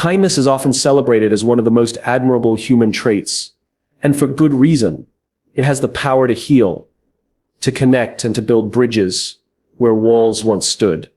Kindness is often celebrated as one of the most admirable human traits, and for good reason. It has the power to heal, to connect, and to build bridges where walls once stood.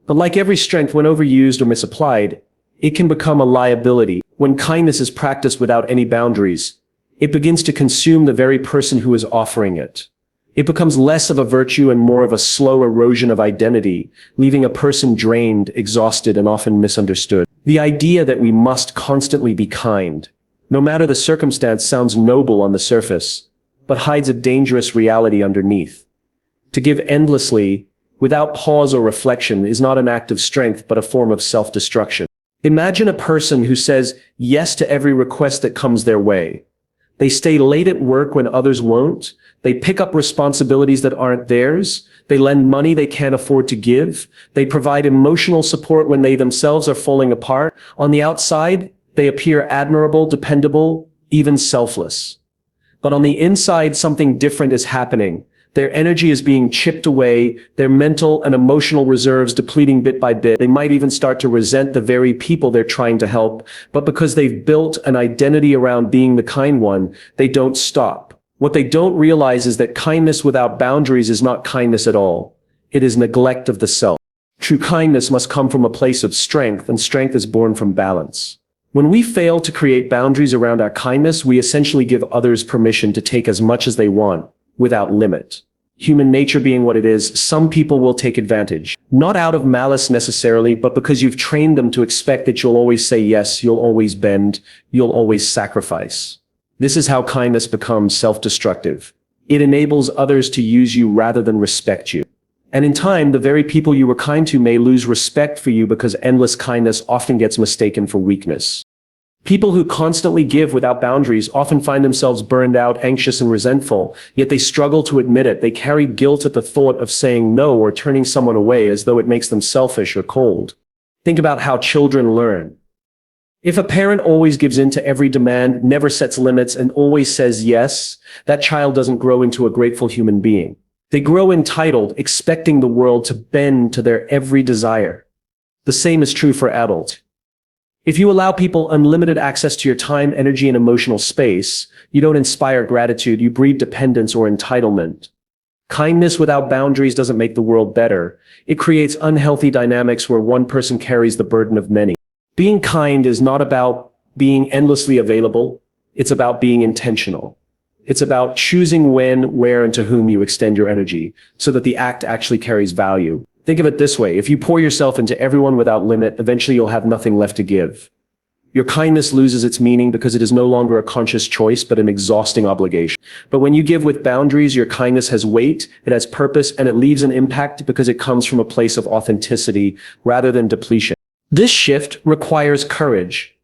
But like every strength, when overused or misapplied, it can become a liability. When kindness is practiced without any boundaries, it begins to consume the very person who is offering it. It becomes less of a virtue and more of a slow erosion of identity, leaving a person drained, exhausted, and often misunderstood. The idea that we must constantly be kind, no matter the circumstance, sounds noble on the surface, but hides a dangerous reality underneath. To give endlessly, without pause or reflection, is not an act of strength, but a form of self-destruction. Imagine a person who says yes to every request that comes their way. They stay late at work when others won't. They pick up responsibilities that aren't theirs. They lend money they can't afford to give. They provide emotional support when they themselves are falling apart. On the outside, they appear admirable, dependable, even selfless. But on the inside, something different is happening. Their energy is being chipped away, their mental and emotional reserves depleting bit by bit. They might even start to resent the very people they're trying to help, but because they've built an identity around being the kind one, they don't stop. What they don't realize is that kindness without boundaries is not kindness at all. It is neglect of the self. True kindness must come from a place of strength, and strength is born from balance. When we fail to create boundaries around our kindness, we essentially give others permission to take as much as they want, without limit. Human nature being what it is, some people will take advantage. Not out of malice necessarily, but because you've trained them to expect that you'll always say yes, you'll always bend, you'll always sacrifice. This is how kindness becomes self-destructive. It enables others to use you rather than respect you. And in time, the very people you were kind to may lose respect for you because endless kindness often gets mistaken for weakness. People who constantly give without boundaries often find themselves burned out, anxious, and resentful, yet they struggle to admit it. They carry guilt at the thought of saying no or turning someone away as though it makes them selfish or cold. Think about how children learn. If a parent always gives in to every demand, never sets limits, and always says yes, that child doesn't grow into a grateful human being. They grow entitled, expecting the world to bend to their every desire. The same is true for adults. If you allow people unlimited access to your time, energy, and emotional space, you don't inspire gratitude, you breed dependence or entitlement. Kindness without boundaries doesn't make the world better. It creates unhealthy dynamics where one person carries the burden of many. Being kind is not about being endlessly available. It's about being intentional. It's about choosing when, where, and to whom you extend your energy so that the act actually carries value. Think of it this way. If you pour yourself into everyone without limit, eventually you'll have nothing left to give. Your kindness loses its meaning because it is no longer a conscious choice, but an exhausting obligation. But when you give with boundaries, your kindness has weight, it has purpose, and it leaves an impact because it comes from a place of authenticity rather than depletion. This shift requires courage.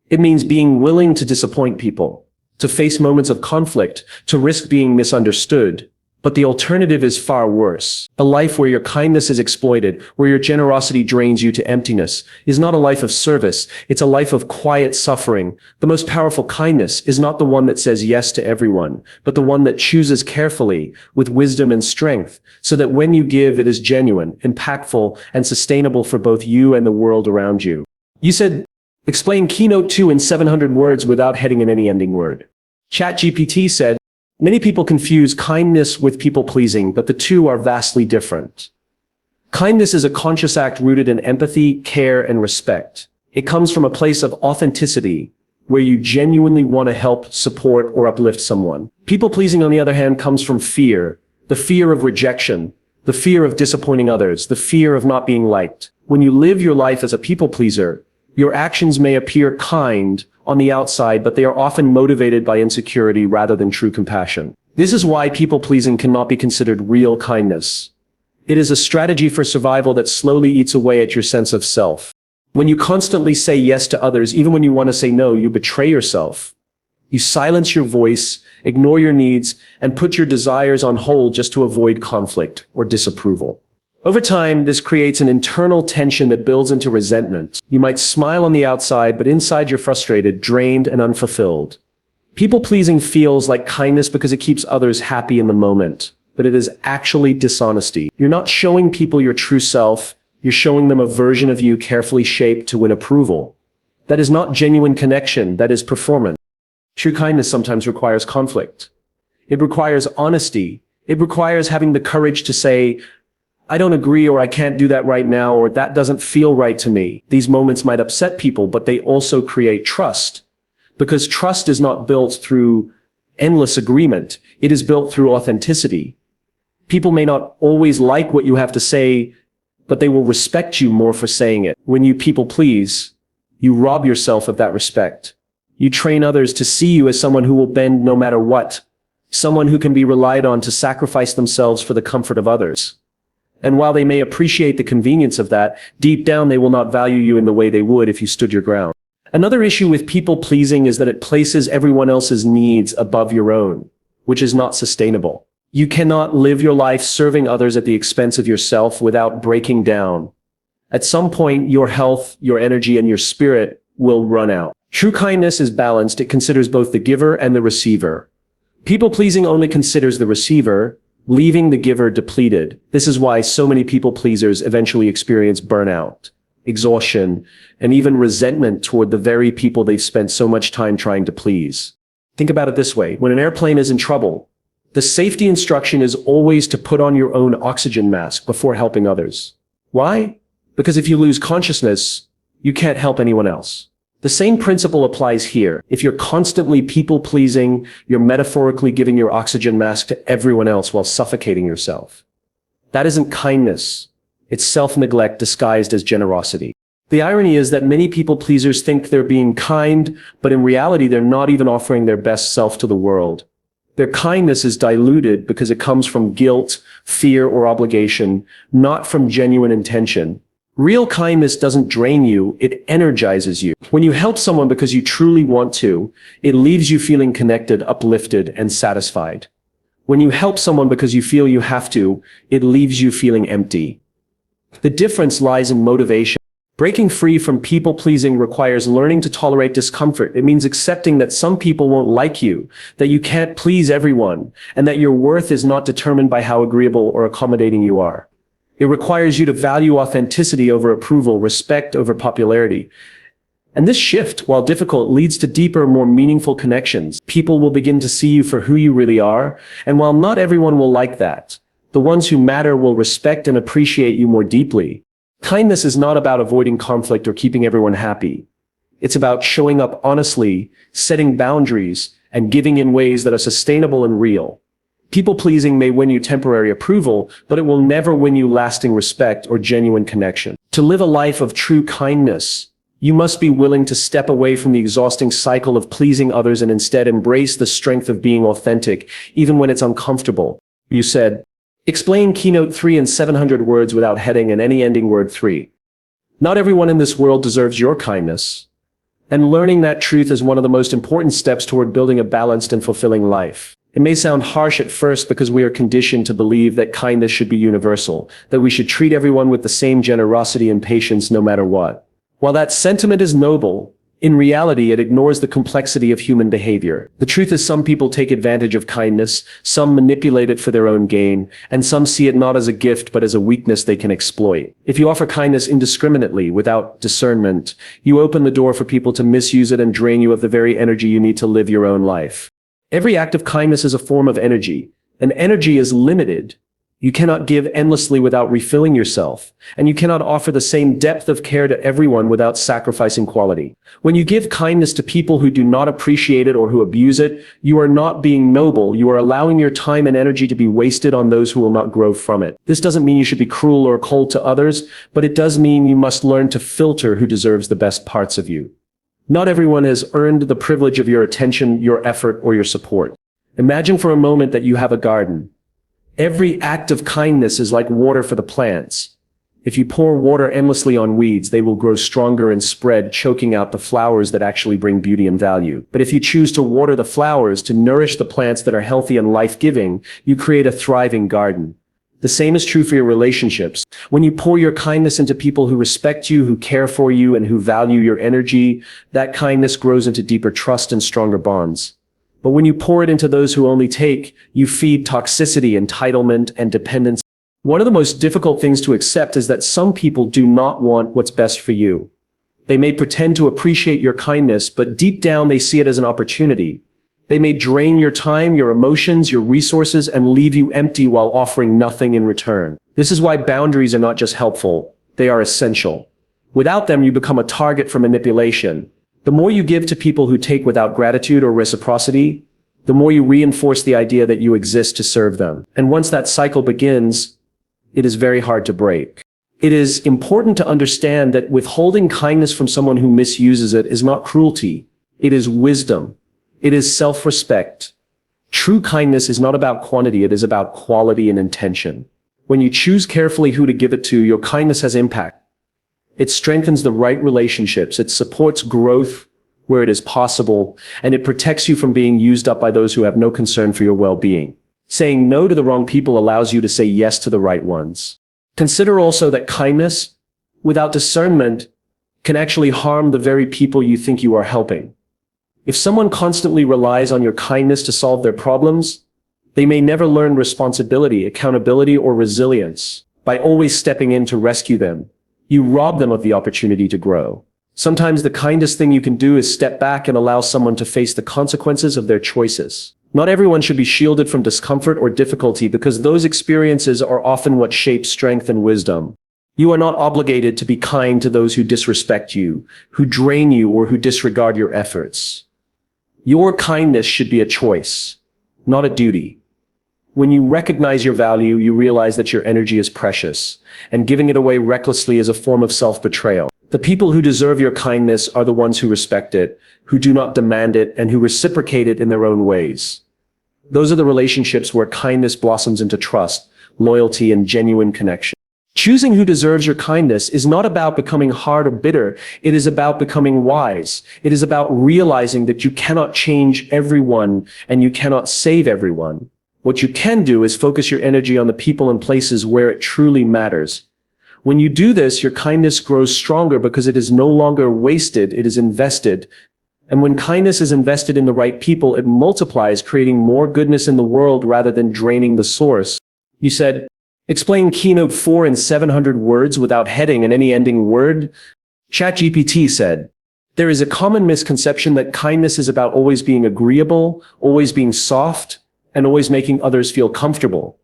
It means being willing to disappoint people, to face moments of conflict, to risk being misunderstood. But the alternative is far worse. A life where your kindness is exploited, where your generosity drains you to emptiness, is not a life of service. It's a life of quiet suffering. The most powerful kindness is not the one that says yes to everyone, but the one that chooses carefully, with wisdom and strength, so that when you give, it is genuine, impactful, and sustainable for both you and the world around you. You said, explain keynote 2 in 700 words without heading in any ending word. ChatGPT said, many people confuse kindness with people-pleasing, but the two are vastly different. Kindness is a conscious act rooted in empathy, care, and respect. It comes from a place of authenticity, where you genuinely want to help, support, or uplift someone. People-pleasing, on the other hand, comes from fear, the fear of rejection, the fear of disappointing others, the fear of not being liked. When you live your life as a people-pleaser, your actions may appear kind on the outside, but they are often motivated by insecurity rather than true compassion. This is why people-pleasing cannot be considered real kindness. It is a strategy for survival that slowly eats away at your sense of self. When you constantly say yes to others, even when you want to say no, you betray yourself. You silence your voice, ignore your needs, and put your desires on hold just to avoid conflict or disapproval. Over time, this creates an internal tension that builds into resentment. You might smile on the outside, but inside you're frustrated, drained, and unfulfilled. People-pleasing feels like kindness because it keeps others happy in the moment, but it is actually dishonesty. You're not showing people your true self, you're showing them a version of you carefully shaped to win approval. That is not genuine connection, that is performance. True kindness sometimes requires conflict. It requires honesty. It requires having the courage to say, I don't agree, or I can't do that right now, or that doesn't feel right to me. These moments might upset people, but they also create trust. Because trust is not built through endless agreement. It is built through authenticity. People may not always like what you have to say, but they will respect you more for saying it. When you people please, you rob yourself of that respect. You train others to see you as someone who will bend no matter what, someone who can be relied on to sacrifice themselves for the comfort of others. And while they may appreciate the convenience of that, deep down they will not value you in the way they would if you stood your ground. Another issue with people pleasing is that it places everyone else's needs above your own, which is not sustainable. You cannot live your life serving others at the expense of yourself without breaking down. At some point, your health, your energy, and your spirit will run out. True kindness is balanced. It considers both the giver and the receiver. People-pleasing only considers the receiver, leaving the giver depleted. This is why so many people-pleasers eventually experience burnout, exhaustion, and even resentment toward the very people they've spent so much time trying to please. Think about it this way. When an airplane is in trouble, the safety instruction is always to put on your own oxygen mask before helping others. Why? Because if you lose consciousness, you can't help anyone else. The same principle applies here. If you're constantly people-pleasing, you're metaphorically giving your oxygen mask to everyone else while suffocating yourself. That isn't kindness. It's self-neglect disguised as generosity. The irony is that many people-pleasers think they're being kind, but in reality they're not even offering their best self to the world. Their kindness is diluted because it comes from guilt, fear, or obligation, not from genuine intention. Real kindness doesn't drain you, it energizes you. When you help someone because you truly want to, it leaves you feeling connected, uplifted, and satisfied. When you help someone because you feel you have to, it leaves you feeling empty. The difference lies in motivation. Breaking free from people-pleasing requires learning to tolerate discomfort. It means accepting that some people won't like you, that you can't please everyone, and that your worth is not determined by how agreeable or accommodating you are. It requires you to value authenticity over approval, respect over popularity. And this shift, while difficult, leads to deeper, more meaningful connections. People will begin to see you for who you really are, and while not everyone will like that, the ones who matter will respect and appreciate you more deeply. Kindness is not about avoiding conflict or keeping everyone happy. It's about showing up honestly, setting boundaries, and giving in ways that are sustainable and real. People-pleasing may win you temporary approval, but it will never win you lasting respect or genuine connection. To live a life of true kindness, you must be willing to step away from the exhausting cycle of pleasing others and instead embrace the strength of being authentic, even when it's uncomfortable. You said, explain keynote 3 in 700 words without heading and any ending word 3. Not everyone in this world deserves your kindness. And learning that truth is one of the most important steps toward building a balanced and fulfilling life. It may sound harsh at first because we are conditioned to believe that kindness should be universal, that we should treat everyone with the same generosity and patience no matter what. While that sentiment is noble, in reality it ignores the complexity of human behavior. The truth is some people take advantage of kindness, some manipulate it for their own gain, and some see it not as a gift but as a weakness they can exploit. If you offer kindness indiscriminately, without discernment, you open the door for people to misuse it and drain you of the very energy you need to live your own life. Every act of kindness is a form of energy, and energy is limited. You cannot give endlessly without refilling yourself, and you cannot offer the same depth of care to everyone without sacrificing quality. When you give kindness to people who do not appreciate it or who abuse it, you are not being noble. You are allowing your time and energy to be wasted on those who will not grow from it. This doesn't mean you should be cruel or cold to others, but it does mean you must learn to filter who deserves the best parts of you. Not everyone has earned the privilege of your attention, your effort, or your support. Imagine for a moment that you have a garden. Every act of kindness is like water for the plants. If you pour water endlessly on weeds, they will grow stronger and spread, choking out the flowers that actually bring beauty and value. But if you choose to water the flowers, to nourish the plants that are healthy and life-giving, you create a thriving garden. The same is true for your relationships. When you pour your kindness into people who respect you, who care for you, and who value your energy, that kindness grows into deeper trust and stronger bonds. But when you pour it into those who only take, you feed toxicity, entitlement, and dependence. One of the most difficult things to accept is that some people do not want what's best for you. They may pretend to appreciate your kindness, but deep down they see it as an opportunity. They may drain your time, your emotions, your resources, and leave you empty while offering nothing in return. This is why boundaries are not just helpful, they are essential. Without them, you become a target for manipulation. The more you give to people who take without gratitude or reciprocity, the more you reinforce the idea that you exist to serve them. And once that cycle begins, it is very hard to break. It is important to understand that withholding kindness from someone who misuses it is not cruelty. It is wisdom. It is self-respect. True kindness is not about quantity, it is about quality and intention. When you choose carefully who to give it to, your kindness has impact. It strengthens the right relationships, it supports growth where it is possible, and it protects you from being used up by those who have no concern for your well-being. Saying no to the wrong people allows you to say yes to the right ones. Consider also that kindness, without discernment, can actually harm the very people you think you are helping. If someone constantly relies on your kindness to solve their problems, they may never learn responsibility, accountability, or resilience. By always stepping in to rescue them, you rob them of the opportunity to grow. Sometimes the kindest thing you can do is step back and allow someone to face the consequences of their choices. Not everyone should be shielded from discomfort or difficulty because those experiences are often what shape strength and wisdom. You are not obligated to be kind to those who disrespect you, who drain you, or who disregard your efforts. Your kindness should be a choice, not a duty. When you recognize your value, you realize that your energy is precious, and giving it away recklessly is a form of self-betrayal. The people who deserve your kindness are the ones who respect it, who do not demand it, and who reciprocate it in their own ways. Those are the relationships where kindness blossoms into trust, loyalty, and genuine connection. Choosing who deserves your kindness is not about becoming hard or bitter. It is about becoming wise. It is about realizing that you cannot change everyone and you cannot save everyone. What you can do is focus your energy on the people and places where it truly matters. When you do this, your kindness grows stronger because it is no longer wasted, it is invested. And when kindness is invested in the right people, it multiplies, creating more goodness in the world rather than draining the source. You said, explain Keynote 4 in 700 words without heading and any ending word. ChatGPT said, there is a common misconception that kindness is about always being agreeable, always being soft, and always making others feel comfortable.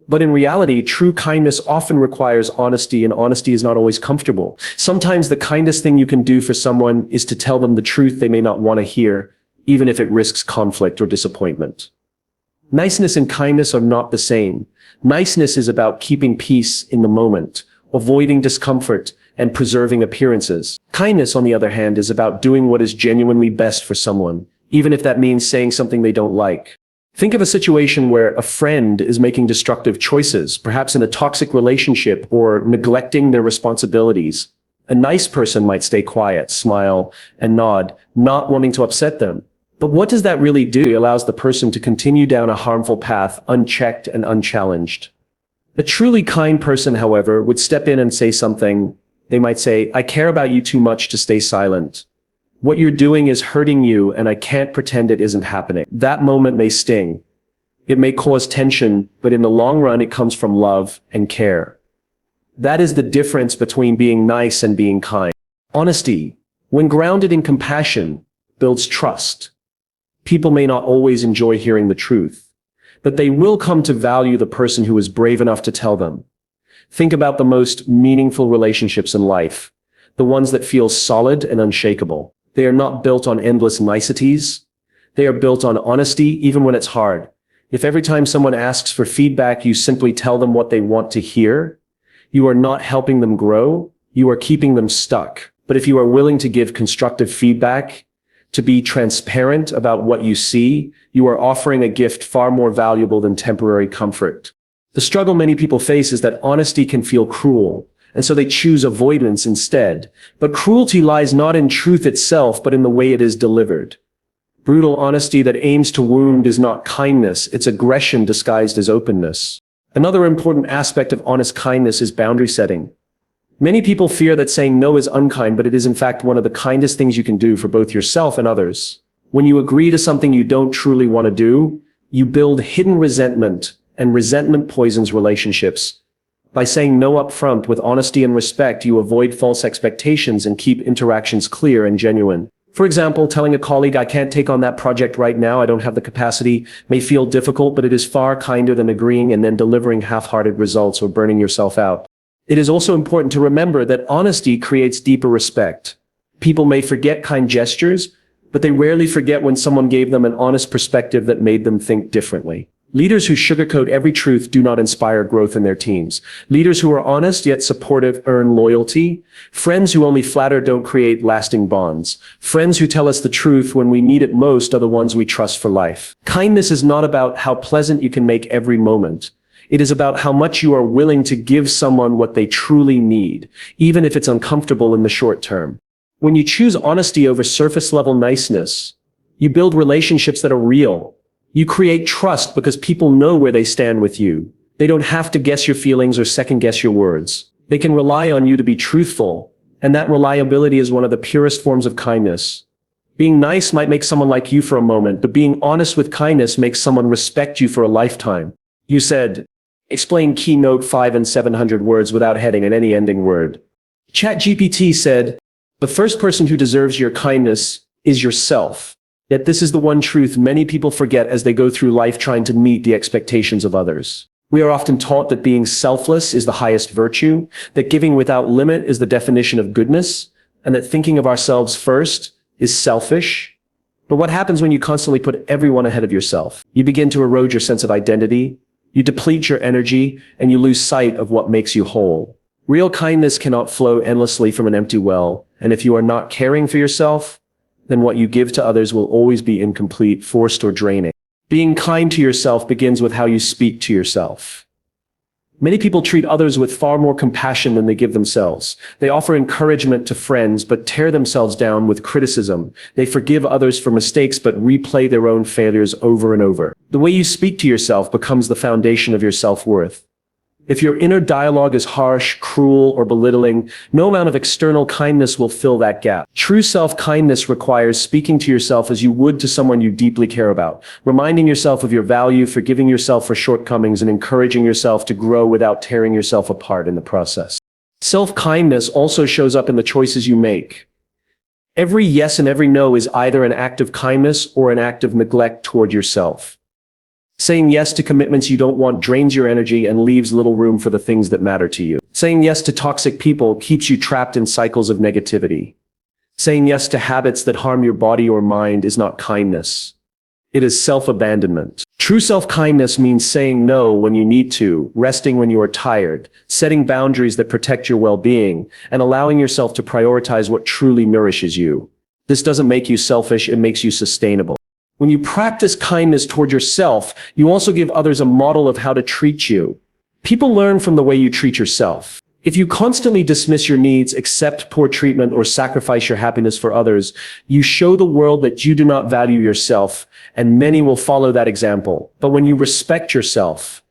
But in reality, true kindness often requires honesty, and honesty is not always comfortable. Sometimes the kindest thing you can do for someone is to tell them the truth they may not want to hear, even if it risks conflict or disappointment. Niceness and kindness are not the same. Niceness is about keeping peace in the moment, avoiding discomfort, and preserving appearances. Kindness, on the other hand, is about doing what is genuinely best for someone, even if that means saying something they don't like. Think of a situation where a friend is making destructive choices, perhaps in a toxic relationship or neglecting their responsibilities. A nice person might stay quiet, smile, and nod, not wanting to upset them. But what does that really do? It allows the person to continue down a harmful path, unchecked and unchallenged. A truly kind person, however, would step in and say something. They might say, I care about you too much to stay silent. What you're doing is hurting you, and I can't pretend it isn't happening. That moment may sting. It may cause tension, but in the long run, it comes from love and care. That is the difference between being nice and being kind. Honesty, when grounded in compassion, builds trust. People may not always enjoy hearing the truth, but they will come to value the person who is brave enough to tell them. Think about the most meaningful relationships in life, the ones that feel solid and unshakable. They are not built on endless niceties. They are built on honesty, even when it's hard. If every time someone asks for feedback, you simply tell them what they want to hear, you are not helping them grow, you are keeping them stuck. But if you are willing to give constructive feedback, to be transparent about what you see, you are offering a gift far more valuable than temporary comfort. The struggle many people face is that honesty can feel cruel, and so they choose avoidance instead. But cruelty lies not in truth itself, but in the way it is delivered. Brutal honesty that aims to wound is not kindness, it's aggression disguised as openness. Another important aspect of honest kindness is boundary setting. Many people fear that saying no is unkind, but it is in fact one of the kindest things you can do for both yourself and others. When you agree to something you don't truly want to do, you build hidden resentment, and resentment poisons relationships. By saying no up front with honesty and respect, you avoid false expectations and keep interactions clear and genuine. For example, telling a colleague, "I can't take on that project right now, I don't have the capacity," may feel difficult, but it is far kinder than agreeing and then delivering half-hearted results or burning yourself out. It is also important to remember that honesty creates deeper respect. People may forget kind gestures, but they rarely forget when someone gave them an honest perspective that made them think differently. Leaders who sugarcoat every truth do not inspire growth in their teams. Leaders who are honest yet supportive earn loyalty. Friends who only flatter don't create lasting bonds. Friends who tell us the truth when we need it most are the ones we trust for life. Kindness is not about how pleasant you can make every moment. It is about how much you are willing to give someone what they truly need, even if it's uncomfortable in the short term. When you choose honesty over surface-level niceness, you build relationships that are real. You create trust because people know where they stand with you. They don't have to guess your feelings or second-guess your words. They can rely on you to be truthful, and that reliability is one of the purest forms of kindness. Being nice might make someone like you for a moment, but being honest with kindness makes someone respect you for a lifetime. You said, explain keynote 5 and 700 words without heading and any ending word. ChatGPT said, the first person who deserves your kindness is yourself. Yet this is the one truth many people forget as they go through life trying to meet the expectations of others. We are often taught that being selfless is the highest virtue, that giving without limit is the definition of goodness, and that thinking of ourselves first is selfish. But what happens when you constantly put everyone ahead of yourself? You begin to erode your sense of identity, you deplete your energy, and you lose sight of what makes you whole. Real kindness cannot flow endlessly from an empty well, and if you are not caring for yourself, then what you give to others will always be incomplete, forced, or draining. Being kind to yourself begins with how you speak to yourself. Many people treat others with far more compassion than they give themselves. They offer encouragement to friends, but tear themselves down with criticism. They forgive others for mistakes, but replay their own failures over and over. The way you speak to yourself becomes the foundation of your self-worth. If your inner dialogue is harsh, cruel, or belittling, no amount of external kindness will fill that gap. True self-kindness requires speaking to yourself as you would to someone you deeply care about, reminding yourself of your value, forgiving yourself for shortcomings, and encouraging yourself to grow without tearing yourself apart in the process. Self-kindness also shows up in the choices you make. Every yes and every no is either an act of kindness or an act of neglect toward yourself. Saying yes to commitments you don't want drains your energy and leaves little room for the things that matter to you. Saying yes to toxic people keeps you trapped in cycles of negativity. Saying yes to habits that harm your body or mind is not kindness. It is self-abandonment. True self-kindness means saying no when you need to, resting when you are tired, setting boundaries that protect your well-being, and allowing yourself to prioritize what truly nourishes you. This doesn't make you selfish, it makes you sustainable. When you practice kindness toward yourself, you also give others a model of how to treat you. People learn from the way you treat yourself. If you constantly dismiss your needs, accept poor treatment, or sacrifice your happiness for others, you show the world that you do not value yourself, and many will follow that example. But when you respect yourself,